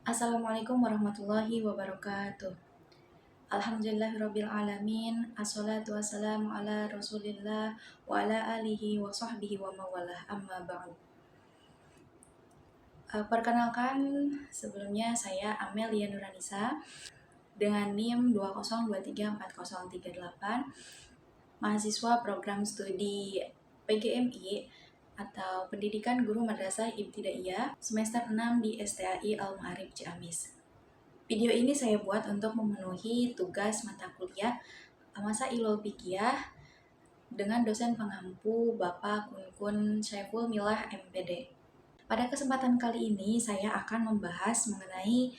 Assalamualaikum warahmatullahi wabarakatuh. Alhamdulillahirabbil alamin. Assalatu wassalamu ala Rasulillah wa ala alihi wa sahbihi wa mawalah. Amma ba'du. Perkenalkan, sebelumnya saya Amelia Nuranisa dengan NIM 2023438, mahasiswa program studi PGMI atau Pendidikan Guru Madrasah Ibtidaiyah semester 6 di STAI Al-Ma'arif Ciamis. Video ini saya buat untuk memenuhi tugas mata kuliah Masa Ilul Fikiyah dengan dosen pengampu Bapak Kun Syaiful Milah MPD. Pada kesempatan kali ini saya akan membahas mengenai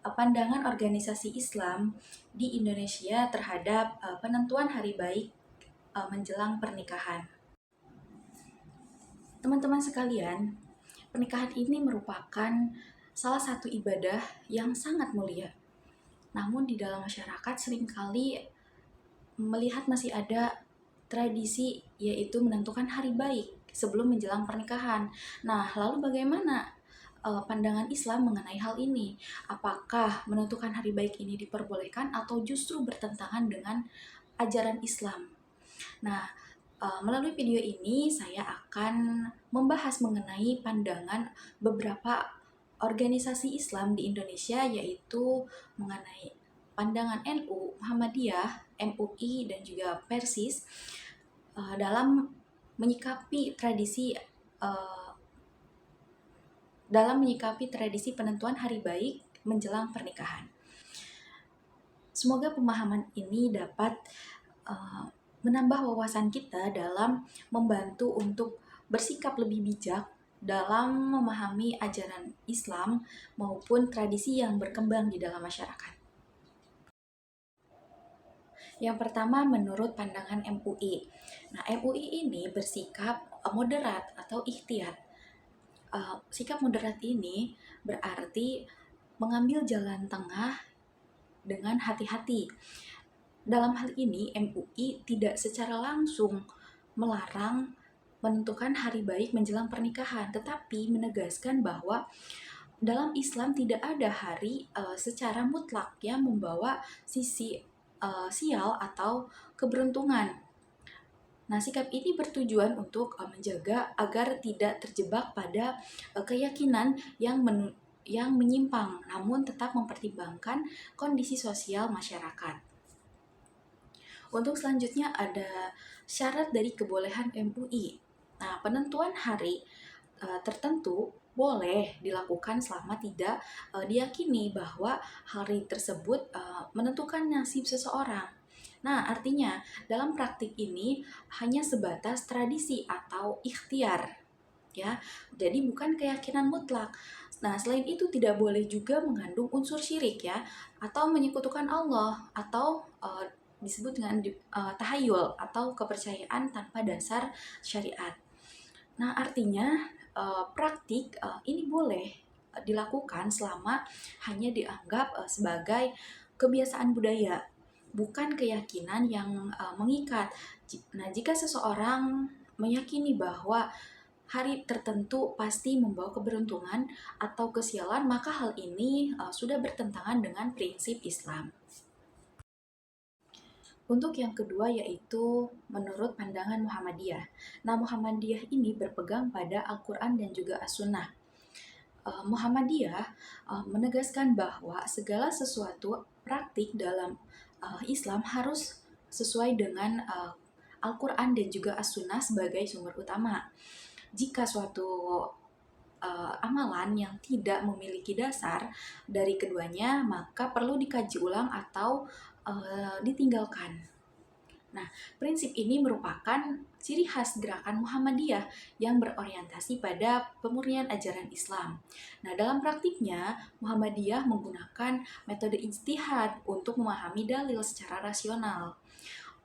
pandangan organisasi Islam di Indonesia terhadap penentuan hari baik menjelang pernikahan. Teman-teman sekalian, pernikahan ini merupakan salah satu ibadah yang sangat mulia. Namun di dalam masyarakat seringkali melihat masih ada tradisi yaitu menentukan hari baik sebelum menjelang pernikahan. Nah, lalu bagaimana pandangan Islam mengenai hal ini? Apakah menentukan hari baik ini diperbolehkan atau justru bertentangan dengan ajaran Islam? Nah, melalui video ini saya akan membahas mengenai pandangan beberapa organisasi Islam di Indonesia, yaitu mengenai pandangan NU, Muhammadiyah, MUI, dan juga Persis dalam menyikapi tradisi penentuan hari baik menjelang pernikahan. Semoga pemahaman ini dapat menambah wawasan kita dalam membantu untuk bersikap lebih bijak dalam memahami ajaran Islam maupun tradisi yang berkembang di dalam masyarakat. Yang pertama, menurut pandangan MUI. Nah, MUI ini bersikap moderat atau ikhtiyat. Sikap moderat ini berarti mengambil jalan tengah dengan hati-hati. Dalam hal ini, MUI tidak secara langsung melarang menentukan hari baik menjelang pernikahan, tetapi menegaskan bahwa dalam Islam tidak ada hari secara mutlak yang membawa sisi sial atau keberuntungan. Nah, sikap ini bertujuan untuk menjaga agar tidak terjebak pada keyakinan yang menyimpang, namun tetap mempertimbangkan kondisi sosial masyarakat. Untuk selanjutnya ada syarat dari kebolehan MUI. Nah, penentuan hari tertentu boleh dilakukan selama tidak diyakini bahwa hari tersebut menentukan nasib seseorang. Nah, artinya dalam praktik ini hanya sebatas tradisi atau ikhtiar, ya. Jadi bukan keyakinan mutlak. Nah, selain itu tidak boleh juga mengandung unsur syirik, ya, atau menyekutukan Allah, atau disebut dengan tahayul atau kepercayaan tanpa dasar syariat. Nah, artinya praktik ini boleh dilakukan selama hanya dianggap sebagai kebiasaan budaya, bukan keyakinan yang mengikat. Nah, jika seseorang meyakini bahwa hari tertentu pasti membawa keberuntungan atau kesialan, maka hal ini sudah bertentangan dengan prinsip Islam. Untuk yang kedua yaitu menurut pandangan Muhammadiyah. Nah, Muhammadiyah ini berpegang pada Al-Quran dan juga As-Sunnah. Muhammadiyah menegaskan bahwa segala sesuatu praktik dalam Islam harus sesuai dengan Al-Quran dan juga As-Sunnah sebagai sumber utama. Jika suatu amalan yang tidak memiliki dasar dari keduanya, maka perlu dikaji ulang atau ditinggalkan. Nah, prinsip ini merupakan ciri khas gerakan Muhammadiyah yang berorientasi pada pemurnian ajaran Islam. Nah, dalam praktiknya, Muhammadiyah menggunakan metode ijtihad untuk memahami dalil secara rasional.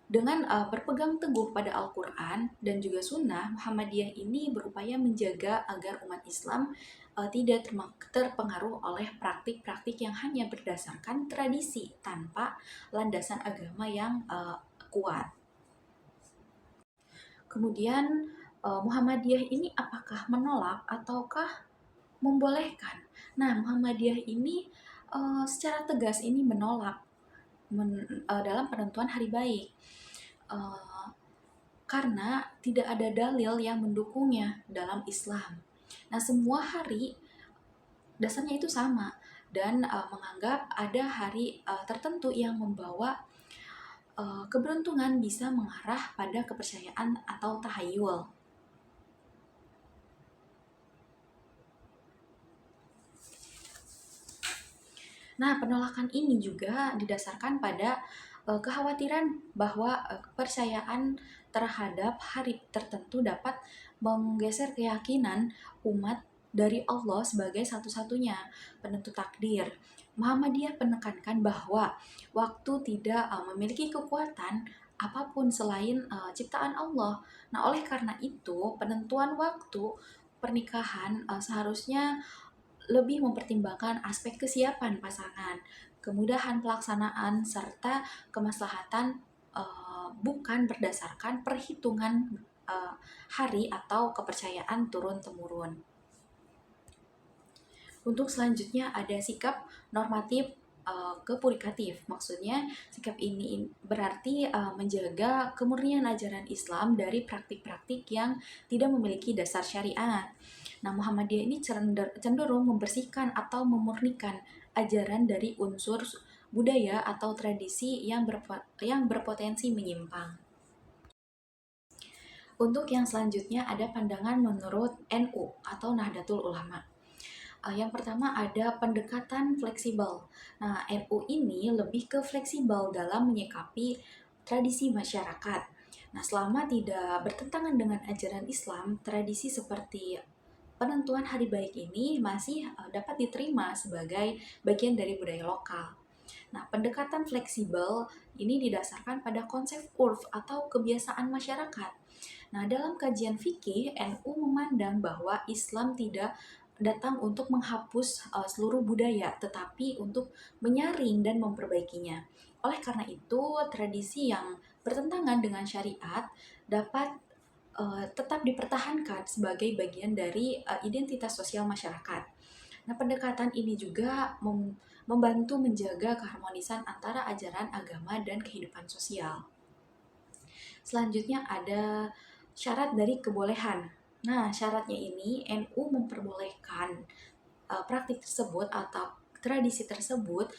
Dengan berpegang teguh pada Al-Quran dan juga Sunnah, Muhammadiyah ini berupaya menjaga agar umat Islam tidak terpengaruh oleh praktik-praktik yang hanya berdasarkan tradisi tanpa landasan agama yang kuat. Kemudian Muhammadiyah ini apakah menolak ataukah membolehkan? Nah, Muhammadiyah ini secara tegas ini menolak dalam penentuan hari baik. Eh, karena tidak ada dalil yang mendukungnya dalam Islam. Nah, semua hari dasarnya itu sama dan menganggap ada hari tertentu yang membawa keberuntungan bisa mengarah pada kepercayaan atau tahayul. Nah, penolakan ini juga didasarkan pada kekhawatiran bahwa kepercayaan terhadap hari tertentu dapat menggeser keyakinan umat dari Allah sebagai satu-satunya penentu takdir. Muhammadiyah menekankan bahwa waktu tidak memiliki kekuatan apapun selain ciptaan Allah. Nah, oleh karena itu, penentuan waktu pernikahan seharusnya lebih mempertimbangkan aspek kesiapan pasangan, kemudahan pelaksanaan, serta kemaslahatan, bukan berdasarkan perhitungan hari atau kepercayaan turun-temurun. Untuk selanjutnya ada sikap normatif kepurikatif. Maksudnya sikap ini berarti menjaga kemurnian ajaran Islam dari praktik-praktik yang tidak memiliki dasar syariat. Nah, Muhammadiyah ini cenderung membersihkan atau memurnikan ajaran dari unsur budaya atau tradisi yang berpotensi menyimpang. Untuk yang selanjutnya ada pandangan menurut NU atau Nahdlatul Ulama. Yang pertama ada pendekatan fleksibel. Nah, NU ini lebih ke fleksibel dalam menyikapi tradisi masyarakat. Nah, selama tidak bertentangan dengan ajaran Islam, tradisi seperti penentuan hari baik ini masih dapat diterima sebagai bagian dari budaya lokal. Nah, pendekatan fleksibel ini didasarkan pada konsep urf atau kebiasaan masyarakat. Nah, dalam kajian fikih, NU memandang bahwa Islam tidak datang untuk menghapus seluruh budaya, tetapi untuk menyaring dan memperbaikinya. Oleh karena itu, tradisi yang bertentangan dengan syariat dapat tetap dipertahankan sebagai bagian dari identitas sosial masyarakat. Nah, pendekatan ini juga membantu menjaga keharmonisan antara ajaran agama dan kehidupan sosial. Selanjutnya ada syarat dari kebolehan. Nah, syaratnya ini NU memperbolehkan praktik tersebut atau tradisi tersebut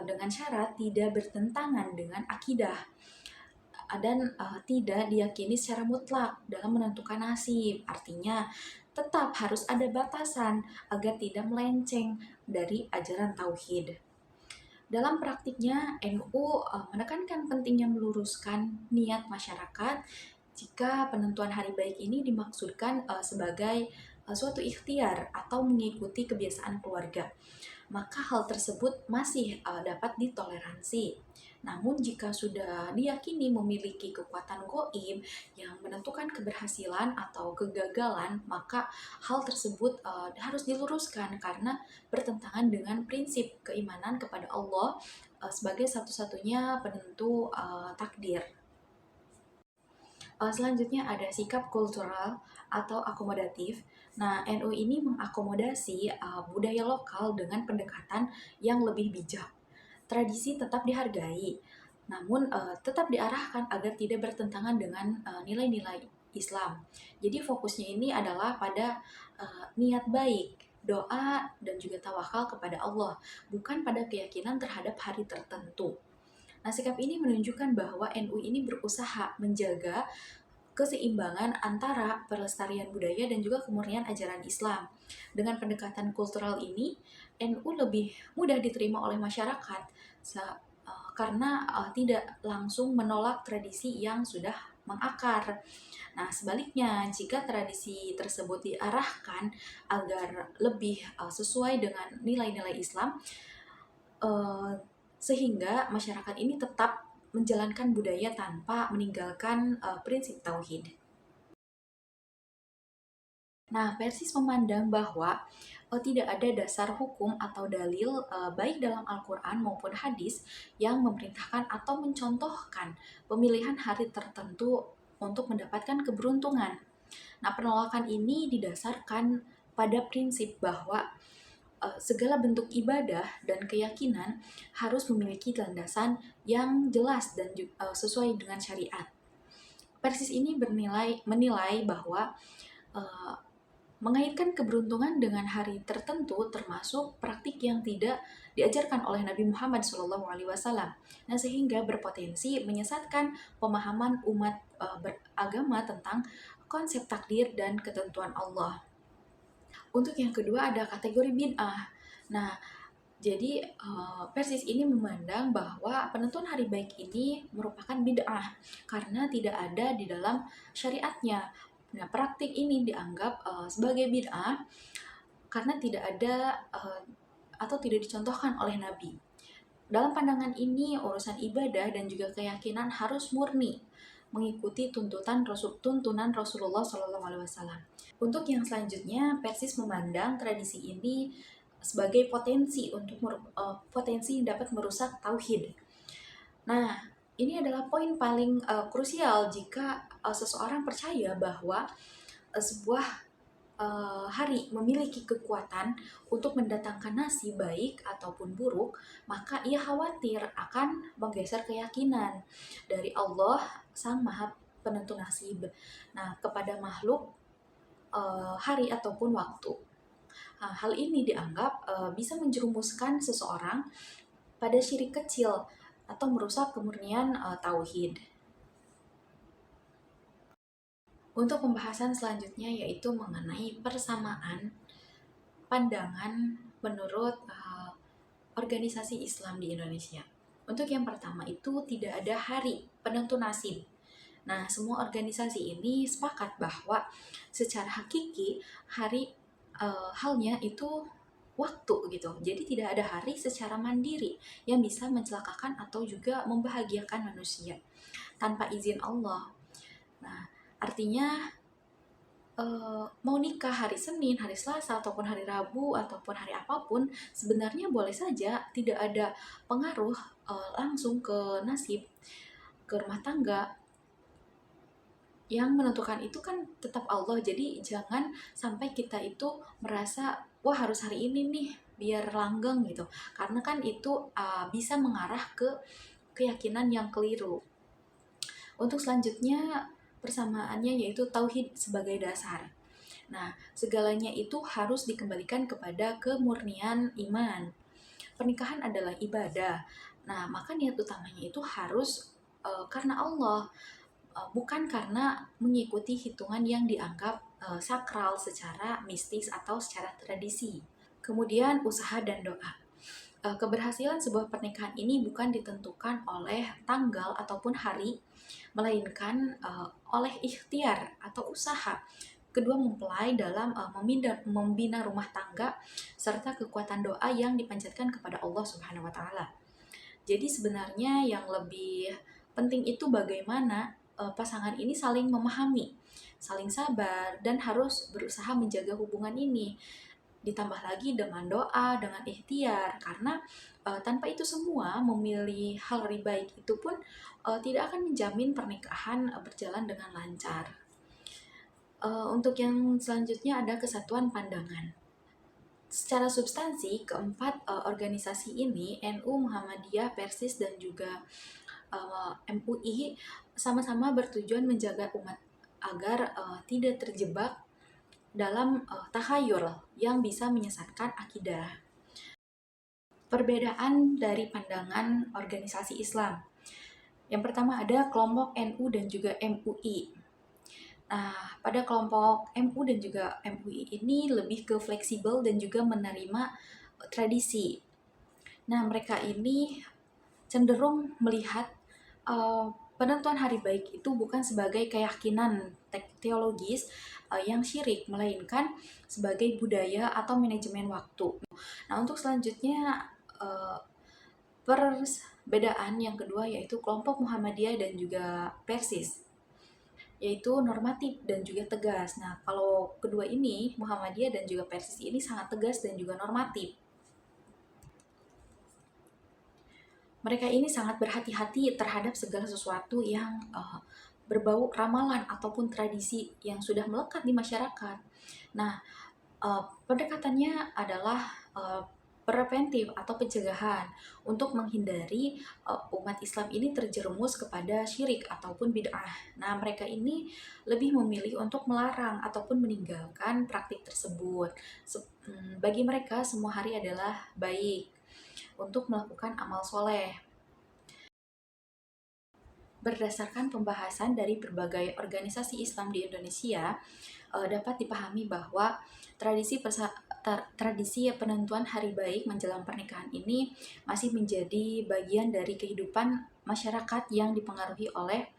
dengan syarat tidak bertentangan dengan akidah dan tidak diyakini secara mutlak dalam menentukan nasib. Artinya, tetap harus ada batasan agar tidak melenceng dari ajaran tauhid. Dalam praktiknya, NU menekankan pentingnya meluruskan niat masyarakat jika penentuan hari baik ini dimaksudkan sebagai suatu ikhtiar atau mengikuti kebiasaan keluarga, maka hal tersebut masih dapat ditoleransi. Namun jika sudah diyakini memiliki kekuatan goib yang menentukan keberhasilan atau kegagalan, maka hal tersebut harus diluruskan karena bertentangan dengan prinsip keimanan kepada Allah sebagai satu-satunya penentu takdir. Selanjutnya ada sikap kultural atau akomodatif. Nah, NU ini mengakomodasi budaya lokal dengan pendekatan yang lebih bijak. Tradisi tetap dihargai, namun tetap diarahkan agar tidak bertentangan dengan nilai-nilai Islam. Jadi fokusnya ini adalah pada niat baik, doa, dan juga tawakal kepada Allah, bukan pada keyakinan terhadap hari tertentu. Nah, sikap ini menunjukkan bahwa NU ini berusaha menjaga keseimbangan antara pelestarian budaya dan juga kemurnian ajaran Islam. Dengan pendekatan kultural ini, NU lebih mudah diterima oleh masyarakat karena tidak langsung menolak tradisi yang sudah mengakar. Nah, sebaliknya, jika tradisi tersebut diarahkan agar lebih sesuai dengan nilai-nilai Islam, sehingga masyarakat ini tetap menjalankan budaya tanpa meninggalkan prinsip tauhid. Nah, Persis memandang bahwa tidak ada dasar hukum atau dalil baik dalam Al-Quran maupun hadis yang memerintahkan atau mencontohkan pemilihan hari tertentu untuk mendapatkan keberuntungan. Nah, penolakan ini didasarkan pada prinsip bahwa segala bentuk ibadah dan keyakinan harus memiliki landasan yang jelas dan sesuai dengan syariat. Persis ini menilai bahwa uh, mengaitkan keberuntungan dengan hari tertentu termasuk praktik yang tidak diajarkan oleh Nabi Muhammad SAW. Nah, sehingga berpotensi menyesatkan pemahaman umat beragama tentang konsep takdir dan ketentuan Allah. Untuk yang kedua ada kategori bid'ah. Nah, jadi Persis ini memandang bahwa penentuan hari baik ini merupakan bid'ah karena tidak ada di dalam syariatnya. Nah, praktik ini dianggap sebagai bid'ah karena tidak ada atau tidak dicontohkan oleh Nabi. Dalam pandangan ini, urusan ibadah dan juga keyakinan harus murni mengikuti tuntunan Rasulullah SAW. Untuk yang selanjutnya, Persis memandang tradisi ini sebagai potensi yang dapat merusak tauhid. Nah, ini adalah poin paling krusial jika seseorang percaya bahwa sebuah hari memiliki kekuatan untuk mendatangkan nasib baik ataupun buruk, maka ia khawatir akan menggeser keyakinan dari Allah Sang Maha Penentu Nasib. Nah, kepada makhluk hari ataupun waktu. Nah, hal ini dianggap bisa menjerumuskan seseorang pada syirik kecil atau merusak kemurnian tauhid. Untuk pembahasan selanjutnya yaitu mengenai persamaan pandangan menurut organisasi Islam di Indonesia. Untuk yang pertama itu tidak ada hari penentu nasib. Nah, semua organisasi ini sepakat bahwa secara hakiki hari halnya itu waktu gitu. Jadi tidak ada hari secara mandiri yang bisa mencelakakan atau juga membahagiakan manusia tanpa izin Allah. Nah, artinya mau nikah hari Senin, hari Selasa, ataupun hari Rabu, ataupun hari apapun, sebenarnya boleh saja, tidak ada pengaruh langsung ke nasib, ke rumah tangga. Yang menentukan itu kan tetap Allah, jadi jangan sampai kita itu merasa, wah harus hari ini nih, biar langgeng gitu. Karena kan itu bisa mengarah ke keyakinan yang keliru. Untuk selanjutnya, persamaannya yaitu tauhid sebagai dasar. Nah, segalanya itu harus dikembalikan kepada kemurnian iman. Pernikahan adalah ibadah. Nah, maka niat utamanya itu harus karena Allah, bukan karena mengikuti hitungan yang dianggap sakral secara mistis atau secara tradisi. Kemudian usaha dan doa. Keberhasilan sebuah pernikahan ini bukan ditentukan oleh tanggal ataupun hari, melainkan oleh ikhtiar atau usaha kedua mempelai dalam membina rumah tangga serta kekuatan doa yang dipanjatkan kepada Allah Subhanahu wa taala. Jadi sebenarnya yang lebih penting itu bagaimana pasangan ini saling memahami, saling sabar dan harus berusaha menjaga hubungan ini. Ditambah lagi dengan doa, dengan ikhtiar, karena tanpa itu semua memilih hal baik itu pun tidak akan menjamin pernikahan berjalan dengan lancar. Untuk yang selanjutnya ada kesatuan pandangan. Secara substansi, keempat organisasi ini, NU, Muhammadiyah, Persis, dan juga MUI, sama-sama bertujuan menjaga umat agar tidak terjebak dalam takhayul yang bisa menyesatkan akidah. Perbedaan dari pandangan organisasi Islam. Yang pertama ada kelompok NU dan juga MUI. Nah, pada kelompok MU dan juga MUI ini lebih ke fleksibel dan juga menerima tradisi. Nah, mereka ini cenderung melihat penentuan hari baik itu bukan sebagai keyakinan teologis yang syirik, melainkan sebagai budaya atau manajemen waktu. Nah, untuk selanjutnya perbedaan yang kedua yaitu kelompok Muhammadiyah dan juga Persis, yaitu normatif dan juga tegas. Nah, kalau kedua ini, Muhammadiyah dan juga Persis ini sangat tegas dan juga normatif. Mereka ini sangat berhati-hati terhadap segala sesuatu yang berbau ramalan ataupun tradisi yang sudah melekat di masyarakat. Nah, pendekatannya adalah preventif atau pencegahan untuk menghindari umat Islam ini terjerumus kepada syirik ataupun bid'ah. Nah, mereka ini lebih memilih untuk melarang ataupun meninggalkan praktik tersebut. Bagi mereka semua hari adalah baik untuk melakukan amal soleh. Berdasarkan pembahasan dari berbagai organisasi Islam di Indonesia, dapat dipahami bahwa tradisi penentuan hari baik menjelang pernikahan ini masih menjadi bagian dari kehidupan masyarakat yang dipengaruhi oleh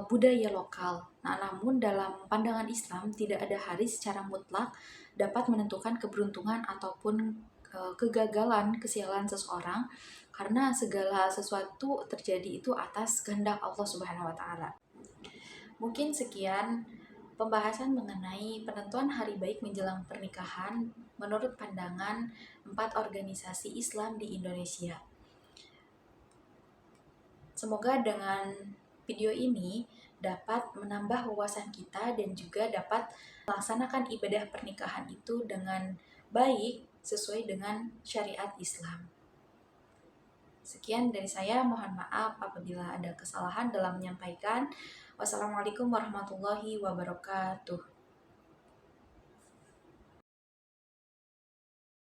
budaya lokal. Nah, namun dalam pandangan Islam tidak ada hari secara mutlak dapat menentukan keberuntungan ataupun kegagalan, kesialan seseorang, karena segala sesuatu terjadi itu atas kehendak Allah Subhanahu wa taala. Mungkin sekian pembahasan mengenai penentuan hari baik menjelang pernikahan menurut pandangan 4 organisasi Islam di Indonesia. Semoga dengan video ini dapat menambah wawasan kita dan juga dapat melaksanakan ibadah pernikahan itu dengan baik sesuai dengan syariat Islam. Sekian dari saya, mohon maaf apabila ada kesalahan dalam menyampaikan. Wassalamualaikum warahmatullahi wabarakatuh.